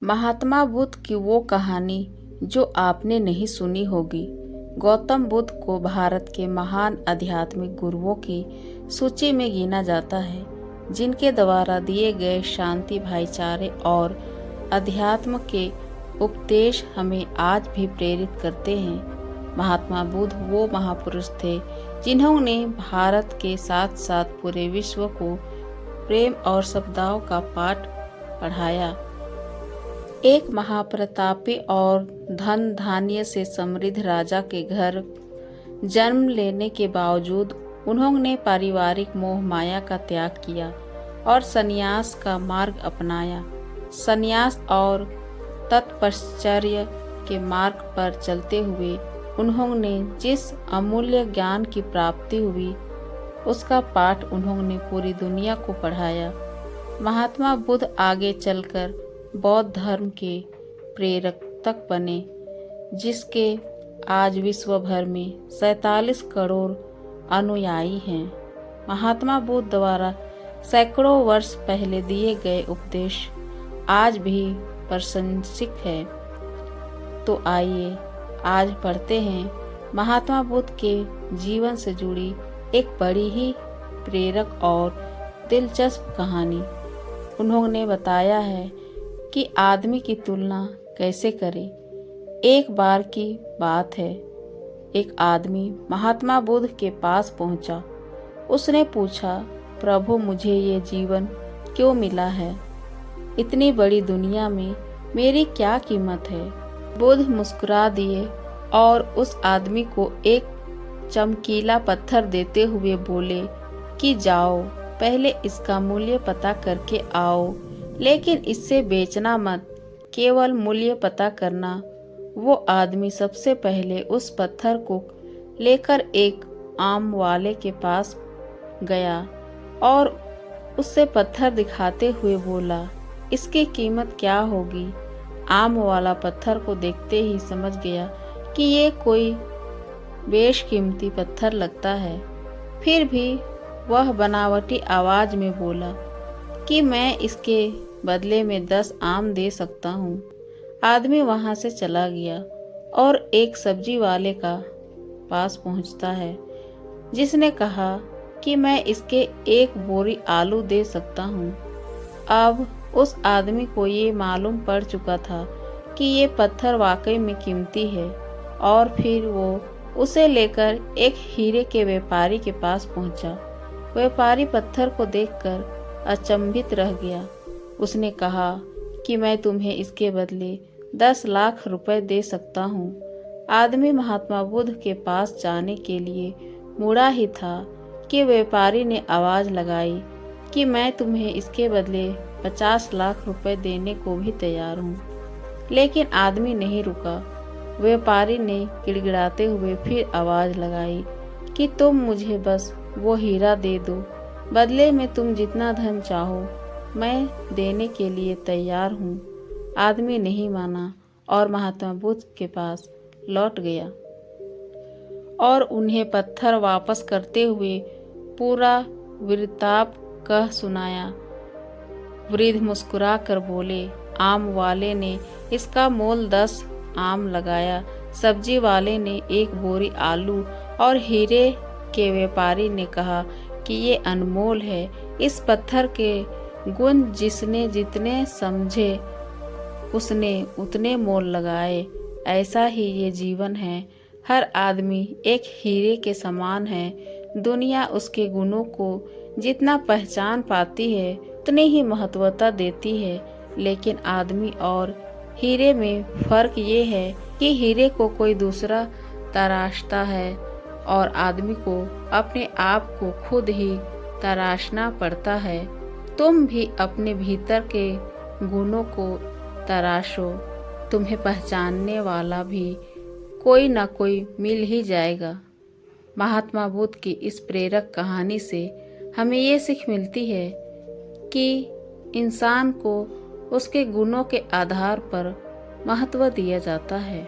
महात्मा बुद्ध की वो कहानी जो आपने नहीं सुनी होगी। गौतम बुद्ध को भारत के महान आध्यात्मिक गुरुओं की सूची में गिना जाता है, जिनके द्वारा दिए गए शांति, भाईचारे और अध्यात्म के उपदेश हमें आज भी प्रेरित करते हैं। महात्मा बुद्ध वो महापुरुष थे जिन्होंने भारत के साथ साथ पूरे विश्व को प्रेम और सद्भाव का पाठ पढ़ाया। एक महाप्रतापी और धन धान्य से समृद्ध राजा के घर जन्म लेने के बावजूद उन्होंने पारिवारिक मोह माया का त्याग किया और संन्यास का मार्ग अपनाया। संन्यास और तपश्चर्या के मार्ग पर चलते हुए उन्होंने जिस अमूल्य ज्ञान की प्राप्ति हुई, उसका पाठ उन्होंने पूरी दुनिया को पढ़ाया। महात्मा बुद्ध आगे चलकर बौद्ध धर्म के प्रेरक तक बने, जिसके आज विश्व भर में 47 करोड़ अनुयायी हैं। महात्मा बुद्ध द्वारा सैकड़ों वर्ष पहले दिए गए उपदेश आज भी प्रासंगिक है। तो आइए आज पढ़ते हैं महात्मा बुद्ध के जीवन से जुड़ी एक बड़ी ही प्रेरक और दिलचस्प कहानी। उन्होंने बताया है कि आदमी की तुलना कैसे करें। एक बार की बात है, एक आदमी महात्मा बुद्ध के पास पहुंचा। उसने पूछा, प्रभु, मुझे ये जीवन क्यों मिला है? इतनी बड़ी दुनिया में मेरी क्या कीमत है? बुद्ध मुस्कुरा दिए और उस आदमी को एक चमकीला पत्थर देते हुए बोले कि जाओ, पहले इसका मूल्य पता करके आओ, लेकिन इससे बेचना मत, केवल मूल्य पता करना। वो आदमी सबसे पहले उस पत्थर को लेकर एक आम वाले के पास गया और उससे पत्थर दिखाते हुए बोला, इसकी कीमत क्या होगी? आम वाला पत्थर को देखते ही समझ गया कि ये कोई बेशकीमती पत्थर लगता है। फिर भी वह बनावटी आवाज में बोला कि मैं इसके बदले में 10 आम दे सकता हूँ। आदमी वहां से चला गया और एक सब्जी वाले का पास पहुंचता है, जिसने कहा कि मैं इसके एक बोरी आलू दे सकता हूँ। अब उस आदमी को ये मालूम पड़ चुका था कि ये पत्थर वाकई में कीमती है और फिर वो उसे लेकर एक हीरे के व्यापारी के पास पहुंचा। व्यापारी पत्थर को देखकर अचंभित रह गया। उसने कहा कि मैं तुम्हें इसके बदले 10 लाख रुपए दे सकता हूँ। आदमी महात्मा बुद्ध के पास जाने के लिए मुड़ा ही था कि व्यापारी ने आवाज लगाई कि मैं तुम्हें इसके बदले 50 लाख रुपए देने को भी तैयार हूँ। लेकिन आदमी नहीं रुका। व्यापारी ने गिड़गिड़ाते हुए फिर आवाज लगाई कि तुम मुझे बस वो हीरा दे दो, बदले में तुम जितना धन चाहो मैं देने के लिए तैयार हूँ। आदमी नहीं माना और महात्मा बुद्ध के पास लौट गया और उन्हें पत्थर वापस करते हुए पूरा वृत्तांत कह सुनाया। वृद्ध मुस्कुरा कर बोले, आम वाले ने इसका मोल 10 आम लगाया, सब्जी वाले ने एक बोरी आलू और हीरे के व्यापारी ने कहा कि ये अनमोल है। इस पत्थर के गुण जिसने जितने समझे उसने उतने मोल लगाए। ऐसा ही ये जीवन है। हर आदमी एक हीरे के समान है। दुनिया उसके गुणों को जितना पहचान पाती है उतनी ही महत्वता देती है, लेकिन आदमी और हीरे में फर्क ये है कि हीरे को कोई दूसरा तराशता है और आदमी को अपने आप को खुद ही तराशना पड़ता है। तुम भी अपने भीतर के गुणों को तराशो, तुम्हें पहचानने वाला भी कोई न कोई मिल ही जाएगा। महात्मा बुद्ध की इस प्रेरक कहानी से हमें ये सीख मिलती है कि इंसान को उसके गुणों के आधार पर महत्व दिया जाता है।